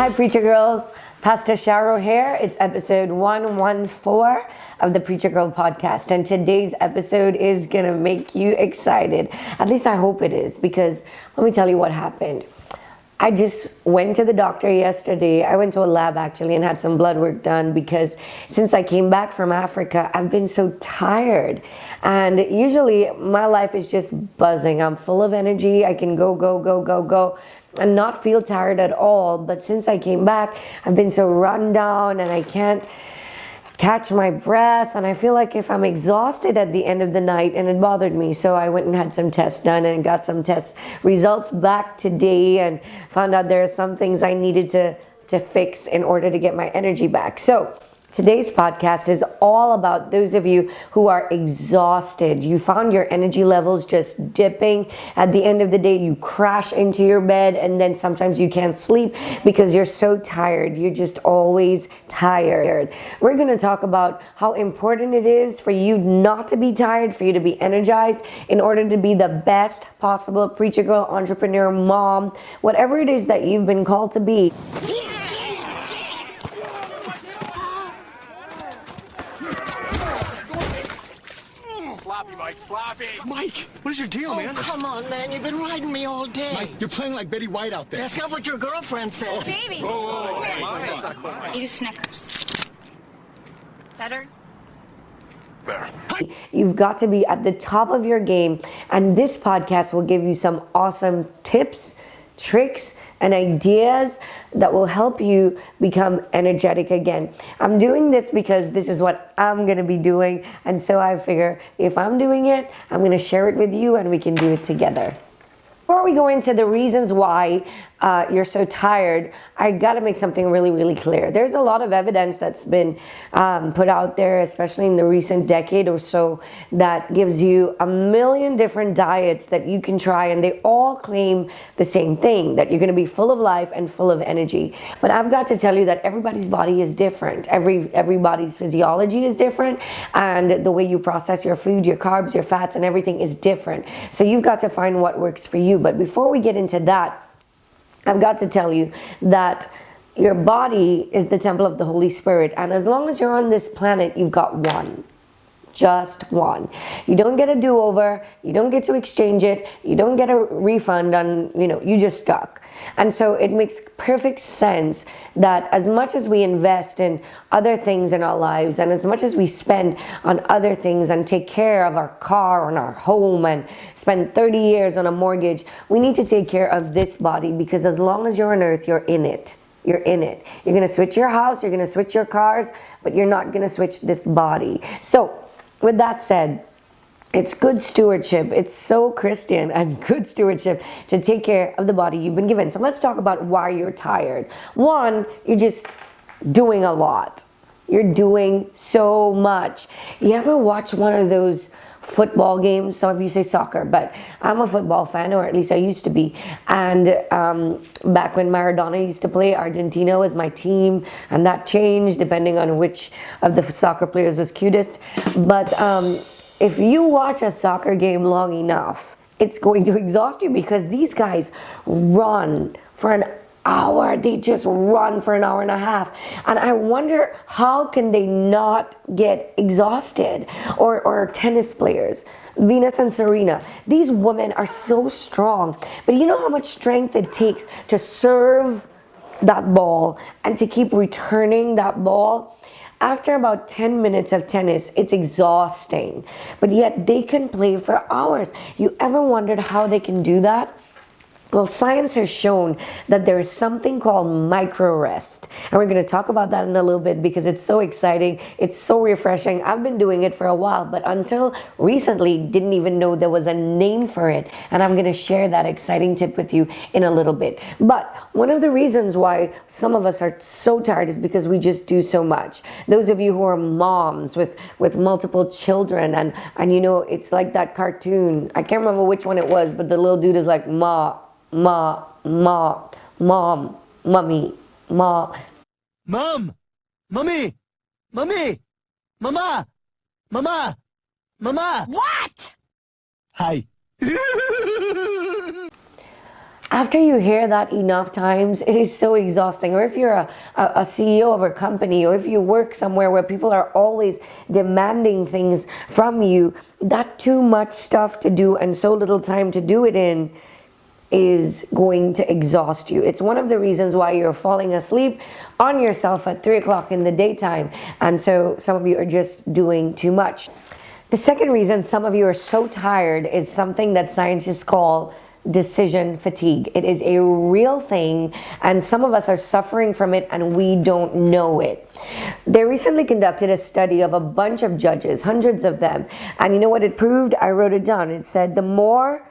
Hi, Preacher Girls. Pastor Sharo here. It's episode 114 of the Preacher Girl podcast. And today's episode is going to make you excited. At least I hope it is, because let me tell you what happened. I just went to the doctor yesterday. I went to a lab actually and had some blood work done because since I came back from Africa, I've been so tired. And usually my life is just buzzing. I'm full of energy. I can go and not feel tired at all. But since I came back, I've been so run down and I can't catch my breath, and I feel like if I'm exhausted at the end of the night, and it bothered me, so I went and had some tests done and got some test results back today and found out there are some things I needed to fix in order to get my energy back. So today's podcast is all about those of you who are exhausted. You found your energy levels just dipping. At the end of the day, you crash into your bed, and then sometimes you can't sleep because you're so tired. You're just always tired. We're going to talk about how important it is for you not to be tired, for you to be energized in order to be the best possible preacher girl, entrepreneur, mom, whatever it is that you've been called to be. Sloppy, Mike, sloppy. Mike, what is your deal, man? Come on, man. You've been riding me all day. Mike, you're playing like Betty White out there. That's not what your girlfriend said. Baby, Whoa, eat a Snickers. Better? Better. You've got to be at the top of your game, and this podcast will give you some awesome tips, tricks, and ideas that will help you become energetic again. I'm doing this because this is what I'm going to be doing, and so I figure if I'm doing it, I'm going to share it with you and we can do it together. Before we go into the reasons why you're so tired, I got to make something really clear. There's a lot of evidence that's been put out there, especially in the recent decade or so, that gives you a million different diets that you can try, and they all claim the same thing, that you're going to be full of life and full of energy. But I've got to tell you that everybody's body is different. Everybody's physiology is different, and the way you process your food, your carbs, your fats, and everything is different. So you've got to find what works for you. But before we get into that, I've got to tell you that your body is the temple of the Holy Spirit. And as long as you're on this planet, you've got one. Just one. You don't get a do-over. You don't get to exchange it. You don't get a refund on, you just stuck. And so it makes perfect sense that as much as we invest in other things in our lives, and as much as we spend on other things and take care of our car and our home and spend 30 years on a mortgage, we need to take care of this body, because as long as you're on earth, you're in it. You're in it. You're going to switch your house, you're going to switch your cars, but you're not going to switch this body. So with that said, it's good stewardship. It's so Christian and good stewardship to take care of the body you've been given. So let's talk about why you're tired. One, you're just doing a lot. You're doing so much. You ever watch one of those football games? Some of you say soccer, but I'm a football fan, or at least I used to be. And back when Maradona used to play, Argentina was my team, and that changed depending on which of the soccer players was cutest. But if you watch a soccer game long enough, it's going to exhaust you, because these guys run for an hour. They just run for an hour and a half. And I wonder, how can they not get exhausted? Or tennis players, Venus and Serena. These women are so strong. But you know how much strength it takes to serve that ball and to keep returning that ball? After about 10 minutes of tennis, it's exhausting. But yet they can play for hours. You ever wondered how they can do that? Well, science has shown that there is something called micro rest. And we're going to talk about that in a little bit, because it's so exciting. It's so refreshing. I've been doing it for a while, but until recently, didn't even know there was a name for it. And I'm going to share that exciting tip with you in a little bit. But one of the reasons why some of us are so tired is because we just do so much. Those of you who are moms with multiple children, and it's like that cartoon. I can't remember which one it was, but the little dude is like, mom, mummy, ma. Mom, mummy, mama, What? Hi. After you hear that enough times, it is so exhausting. Or if you're a CEO of a company, or if you work somewhere where people are always demanding things from you, that too much stuff to do and so little time to do it in is going to exhaust you. It's one of the reasons why you're falling asleep on yourself at 3 o'clock in the daytime. And so some of you are just doing too much. The second reason some of you are so tired is something that scientists call decision fatigue. It is a real thing, and some of us are suffering from it and we don't know it. They recently conducted a study of a bunch of judges, hundreds of them, and you know what it proved? I wrote it down. It said the more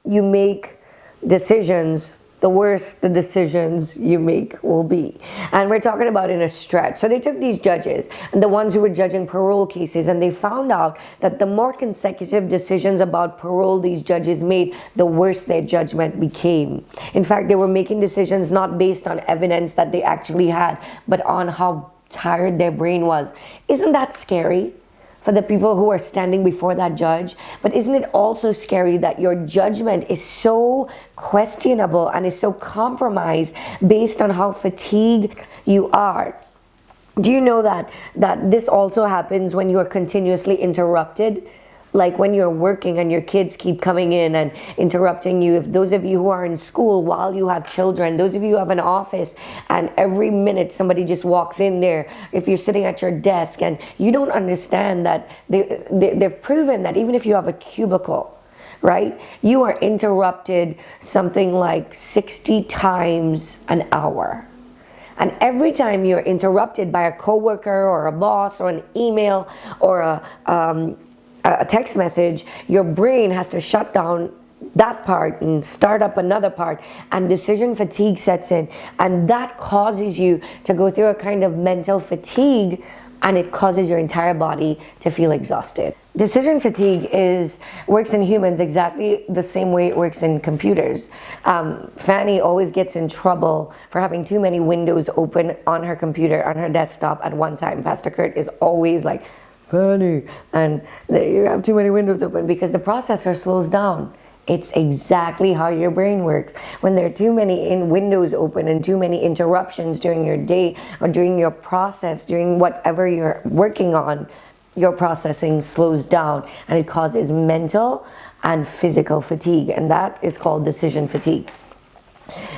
you make decisions, the worse the decisions you make will be. And we're talking about in a stretch. So they took these judges, and the ones who were judging parole cases, and they found out that the more consecutive decisions about parole these judges made, the worse their judgment became. In fact, they were making decisions not based on evidence that they actually had, but on how tired their brain was. Isn't that scary for the people who are standing before that judge? But isn't it also scary that your judgment is so questionable and is so compromised based on how fatigued you are? Do you know that this also happens when you are continuously interrupted? Like when you're working and your kids keep coming in and interrupting you. If those of you who are in school while you have children, those of you who have an office and every minute somebody just walks in there, if you're sitting at your desk and you don't understand that they've proven that even if you have a cubicle, right, you are interrupted something like 60 times an hour. And every time you're interrupted by a coworker or a boss or an email or a text message, your brain has to shut down that part and start up another part, and decision fatigue sets in, and that causes you to go through a kind of mental fatigue, and it causes your entire body to feel exhausted. Decision fatigue works in humans exactly the same way it works in computers. Fanny always gets in trouble for having too many windows open on her computer, on her desktop at one time. Pastor Kurt is always like, Fanny, and you have too many windows open, because the processor slows down. It's exactly how your brain works. When there are too many windows open and too many interruptions during your day or during your process, during whatever you're working on, your processing slows down and it causes mental and physical fatigue, and that is called decision fatigue.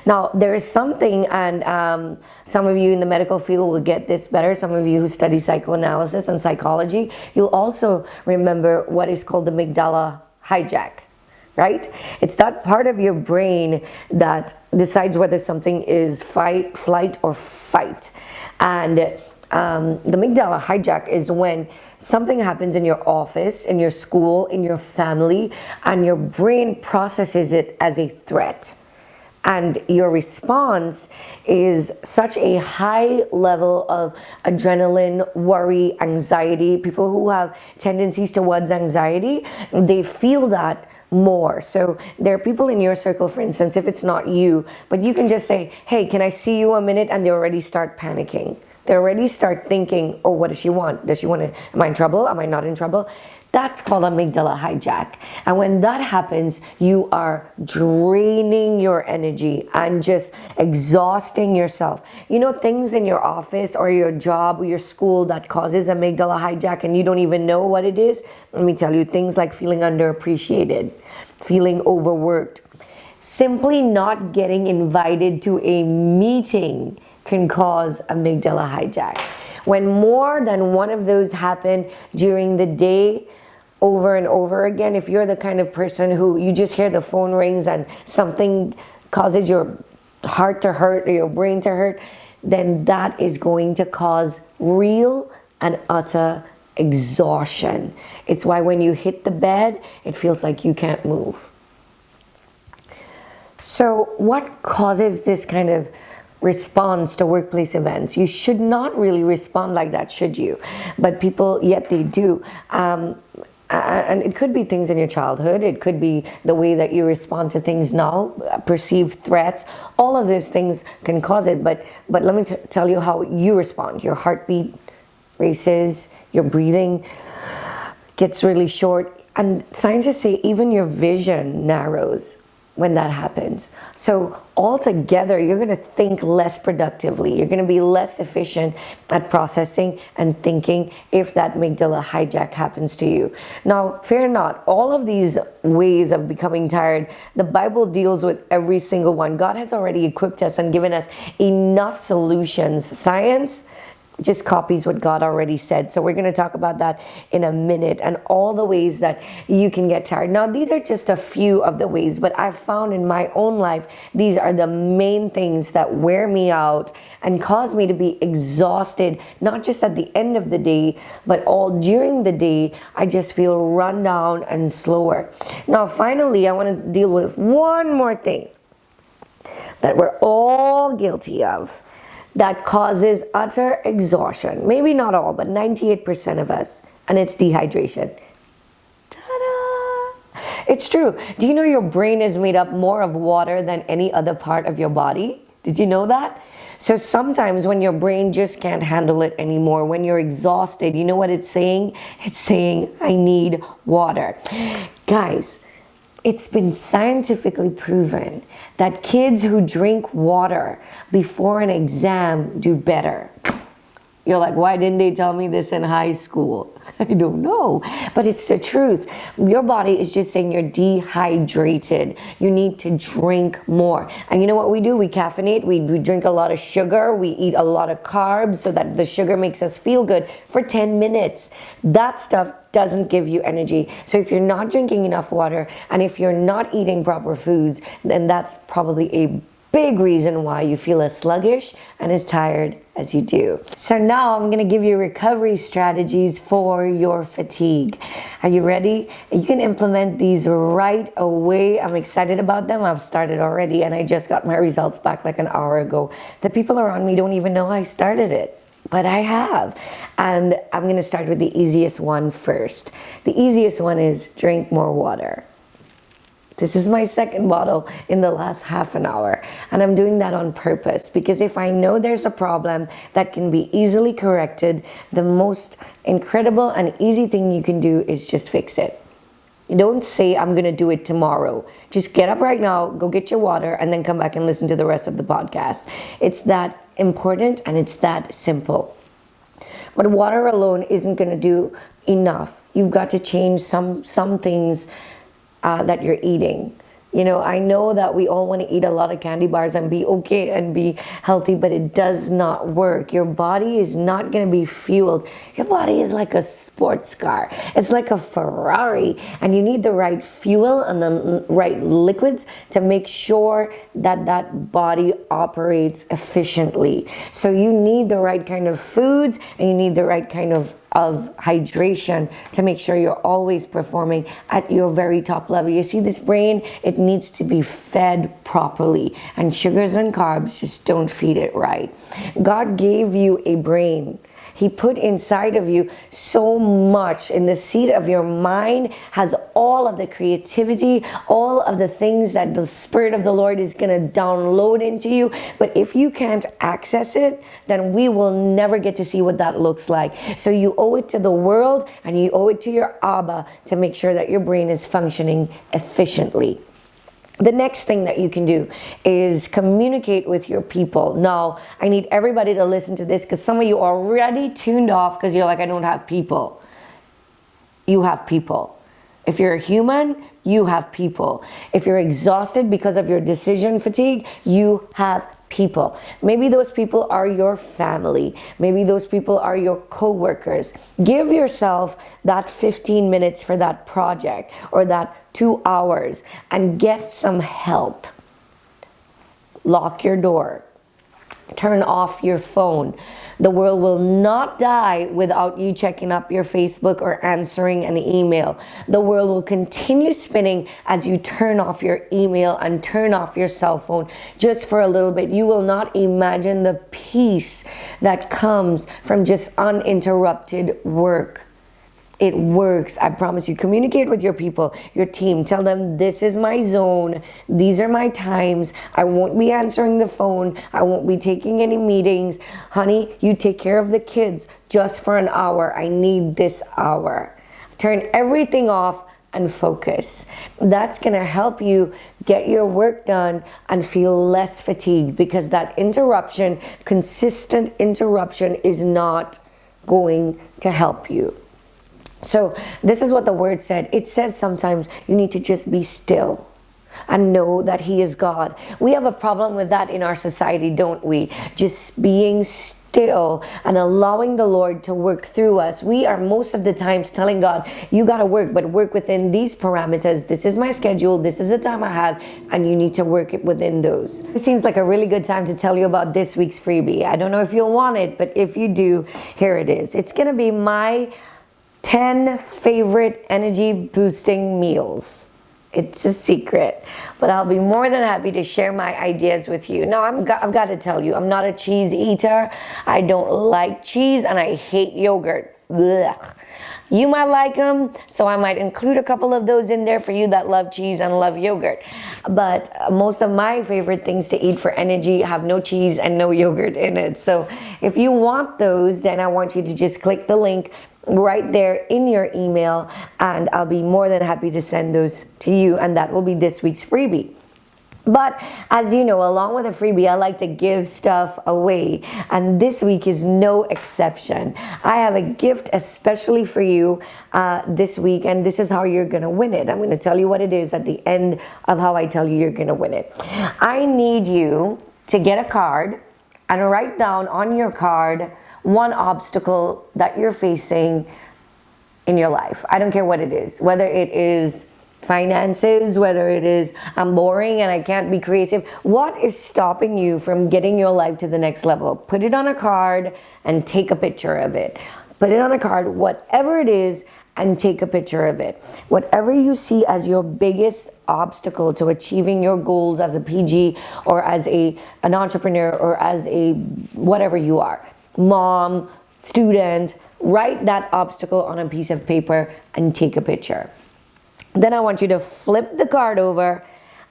Now, there is something, and some of you in the medical field will get this better. Some of you who study psychoanalysis and psychology, you'll also remember what is called the amygdala hijack, right? It's that part of your brain that decides whether something is fight, flight, or fight. And the amygdala hijack is when something happens in your office, in your school, in your family, and your brain processes it as a threat. And your response is such a high level of adrenaline, worry, anxiety. People who have tendencies towards anxiety, they feel that more. So there are people in your circle, for instance, if it's not you, but you can just say, hey, can I see you a minute? And they already start panicking. They already start thinking, oh, what does she want? Does she want to, am I in trouble? Am I not in trouble? That's called amygdala hijack. And when that happens, you are draining your energy and just exhausting yourself. You know, things in your office or your job or your school that causes amygdala hijack and you don't even know what it is? Let me tell you, things like feeling underappreciated, feeling overworked, simply not getting invited to a meeting can cause amygdala hijack. When more than one of those happen during the day, over and over again, if you're the kind of person who you just hear the phone rings and something causes your heart to hurt or your brain to hurt, then that is going to cause real and utter exhaustion. It's why when you hit the bed, it feels like you can't move. So what causes this kind of response to workplace events? You should not really respond like that, should you? But people, yet they do. And it could be things in your childhood. It could be the way that you respond to things now, perceived threats. All of those things can cause it. But let me tell you how you respond. Your heartbeat races, your breathing gets really short. And scientists say even your vision narrows. when that happens. So altogether, you're going to think less productively. You're going to be less efficient at processing and thinking if that amygdala hijack happens to you. Now, fear not, all of these ways of becoming tired, the Bible deals with every single one. God has already equipped us and given us enough solutions. Science just copies what God already said. So we're going to talk about that in a minute, and all the ways that you can get tired. Now, these are just a few of the ways, but I've found in my own life, these are the main things that wear me out and cause me to be exhausted, not just at the end of the day, but all during the day. I just feel run down and slower. Now, finally, I want to deal with one more thing that we're all guilty of, that causes utter exhaustion. Maybe not all, but 98% of us, and it's dehydration. Ta-da! It's true. Do you know your brain is made up more of water than any other part of your body? Did you know that? So sometimes when your brain just can't handle it anymore, when you're exhausted, you know what it's saying? It's saying, I need water. Guys, it's been scientifically proven that kids who drink water before an exam do better. You're like, why didn't they tell me this in high school? I don't know, but it's the truth. Your body is just saying you're dehydrated. You need to drink more. And you know what we do? We caffeinate, we drink a lot of sugar, we eat a lot of carbs so that the sugar makes us feel good for 10 minutes. That stuff doesn't give you energy. So if you're not drinking enough water and if you're not eating proper foods, then that's probably a big reason why you feel as sluggish and as tired as you do. So now I'm going to give you recovery strategies for your fatigue. Are you ready? You can implement these right away. I'm excited about them. I've started already and I just got my results back like an hour ago. The people around me don't even know I started it, but I have. And I'm going to start with the easiest one first. The easiest one is drink more water. This is my second bottle in the last half an hour. And I'm doing that on purpose because if I know there's a problem that can be easily corrected, the most incredible and easy thing you can do is just fix it. You don't say, I'm going to do it tomorrow. Just get up right now, go get your water, and then come back and listen to the rest of the podcast. It's that important and it's that simple. But water alone isn't going to do enough. You've got to change some things that you're eating. You know, I know that we all want to eat a lot of candy bars and be okay and be healthy, but it does not work. Your body is not going to be fueled. Your body is like a sports car. It's like a Ferrari, and you need the right fuel and the right liquids to make sure that that body operates efficiently. So you need the right kind of foods and you need the right kind of hydration to make sure you're always performing at your very top level. You see, this brain, it needs to be fed properly, and sugars and carbs just don't feed it right. God gave you a brain. He put inside of you so much. In the seat of your mind has all of the creativity, all of the things that the Spirit of the Lord is going to download into you. But if you can't access it, then we will never get to see what that looks like. So you owe it to the world and you owe it to your Abba to make sure that your brain is functioning efficiently. The next thing that you can do is communicate with your people. Now, I need everybody to listen to this because some of you are already tuned off because you're like, I don't have people. You have people. If you're a human, you have people. If you're exhausted because of your decision fatigue, you have people. Maybe those people are your family. Maybe those people are your co-workers. Give yourself that 15 minutes for that project or that 2 hours and get some help. Lock your door. Turn off your phone. The world will not die without you checking up your Facebook or answering an email. The world will continue spinning as you turn off your email and turn off your cell phone just for a little bit. You will not imagine the peace that comes from just uninterrupted work. It works, I promise you. Communicate with your people, your team. Tell them, this is my zone. These are my times. I won't be answering the phone. I won't be taking any meetings. Honey, you take care of the kids just for an hour. I need this hour. Turn everything off and focus. That's going to help you get your work done and feel less fatigued, because that interruption, consistent interruption, is not going to help you. So this is what the word said. It says sometimes you need to just be still and know that He is God. We have a problem with that in our society, don't we? Just being still and allowing the Lord to work through us. We are most of the times telling God, you got to work, but work within these parameters. This is my schedule. This is the time I have, and you need to work it within those. It seems like a really good time to tell you about this week's freebie. I don't know if you'll want it, but if you do, here it is. It's going to be my 10 favorite energy boosting meals. It's a secret, but I'll be more than happy to share my ideas with you. Now, I've got to tell you, I'm not a cheese eater. I don't like cheese, and I hate yogurt. Blech. You might like them, so I might include a couple of those in there for you that love cheese and love yogurt. But most of my favorite things to eat for energy have no cheese and no yogurt in it. So if you want those, then I want you to just click the link right there in your email, and I'll be more than happy to send those to you, and that will be this week's freebie. But as you know, along with a freebie, I like to give stuff away, and this week is no exception. I have a gift especially for you this week, and this is how you're gonna win it. I'm gonna tell you what it is at the end of how I tell you you're gonna win it. I need you to get a card and write down on your card one obstacle that you're facing in your life. I don't care what it is, whether it is finances, whether it is I'm boring and I can't be creative. What is stopping you from getting your life to the next level? Put it on a card and take a picture of it. Put it on a card, whatever it is, and take a picture of it. Whatever you see as your biggest obstacle to achieving your goals as a PG or as an entrepreneur or as a whatever you are, mom, student, write that obstacle on a piece of paper and take a picture. Then I want you to flip the card over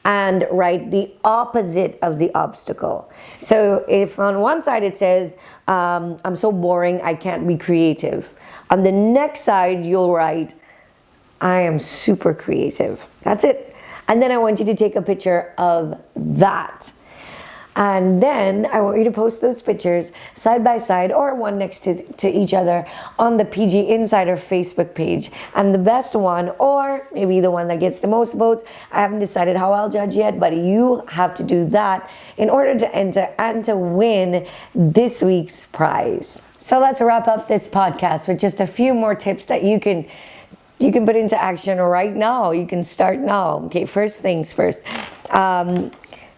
and write the opposite of the obstacle. So if on one side it says, I'm so boring, I can't be creative. On the next side, you'll write, I am super creative. That's it. And then I want you to take a picture of that. And then I want you to post those pictures side by side or one next to each other on the PG Insider Facebook page. And the best one, or maybe the one that gets the most votes, I haven't decided how I'll judge yet, but you have to do that in order to enter and to win this week's prize. So let's wrap up this podcast with just a few more tips that you can put into action right now. You can start now. Okay, first things first.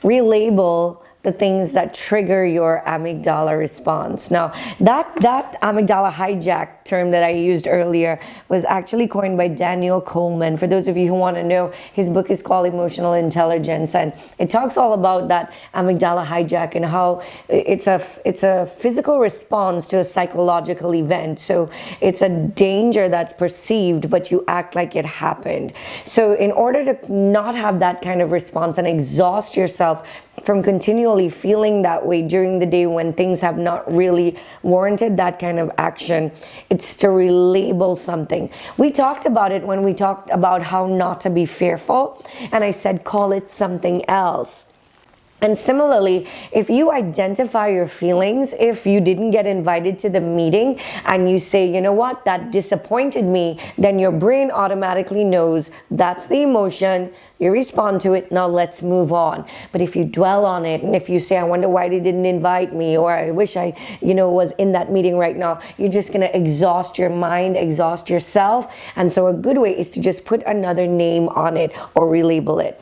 Relabel the things that trigger your amygdala response. Now, that amygdala hijack term that I used earlier was actually coined by Daniel Coleman. For those of you who want to know, his book is called Emotional Intelligence, and it talks all about that amygdala hijack and how it's a physical response to a psychological event. So it's a danger that's perceived, but you act like it happened. So in order to not have that kind of response and exhaust yourself from continually feeling that way during the day when things have not really warranted that kind of action, it's to relabel something. We talked about it when we talked about how not to be fearful, and I said call it something else. And similarly, if you identify your feelings, if you didn't get invited to the meeting and you say, you know what, that disappointed me, then your brain automatically knows that's the emotion, you respond to it, now let's move on. But if you dwell on it, and if you say, I wonder why they didn't invite me, or I wish I, was in that meeting right now, you're just gonna exhaust your mind, exhaust yourself. And so a good way is to just put another name on it or relabel it.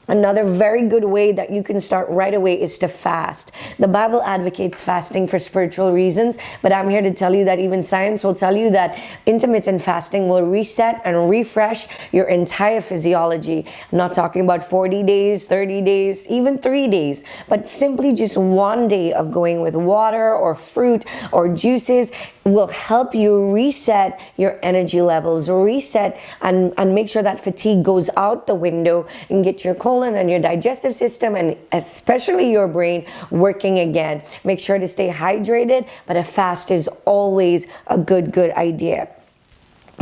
Another very good way that you can start right away is to fast. The Bible advocates fasting for spiritual reasons, but I'm here to tell you that even science will tell you that intermittent fasting will reset and refresh your entire physiology. I'm not talking about 40 days, 30 days, even 3 days, but simply just one day of going with water or fruit or juices will help you reset your energy levels, reset and make sure that fatigue goes out the window and get your colon and your digestive system and especially your brain working again. Make sure to stay hydrated, but a fast is always a good idea.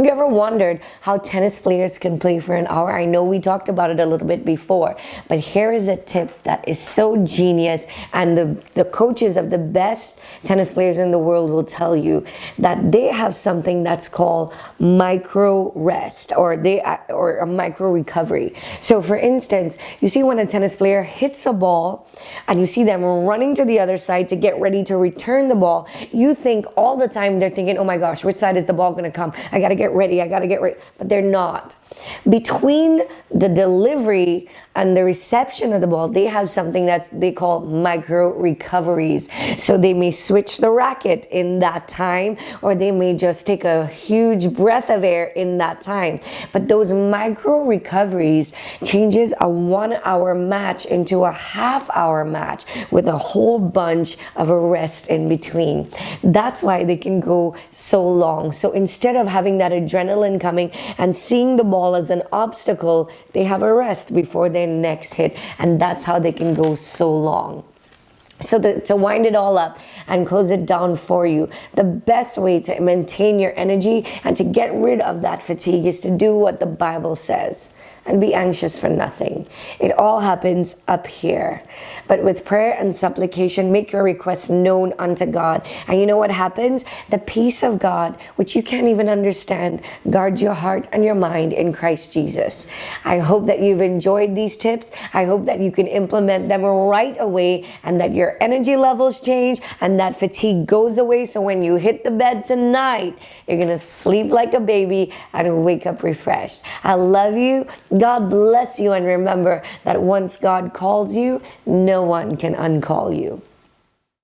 You ever wondered how tennis players can play for an hour? I know we talked about it a little bit before, but here is a tip that is so genius, and the coaches of the best tennis players in the world will tell you that they have something that's called micro rest, or a micro recovery. So for instance, you see when a tennis player hits a ball and you see them running to the other side to get ready to return the ball, you think all the time they're thinking, oh my gosh, which side is the ball going to come? I got to get ready, but they're not. Between the delivery and the reception of the ball, they have something that they call micro recoveries. So they may switch the racket in that time, or they may just take a huge breath of air in that time. But those micro recoveries changes a 1 hour match into a half-hour match with a whole bunch of a rest in between. That's why they can go so long. So instead of having that adrenaline coming and seeing the ball as an obstacle, they have a rest before their next hit, and that's how they can go so long. So to wind it all up and close it down for you, the best way to maintain your energy and to get rid of that fatigue is to do what the Bible says and be anxious for nothing. It all happens up here. But with prayer and supplication, make your requests known unto God. And you know what happens? The peace of God, which you can't even understand, guards your heart and your mind in Christ Jesus. I hope that you've enjoyed these tips. I hope that you can implement them right away, and that your energy levels change and that fatigue goes away. So when you hit the bed tonight, you're going to sleep like a baby and wake up refreshed. I love you. God bless you, and remember that once God calls you, no one can uncall you.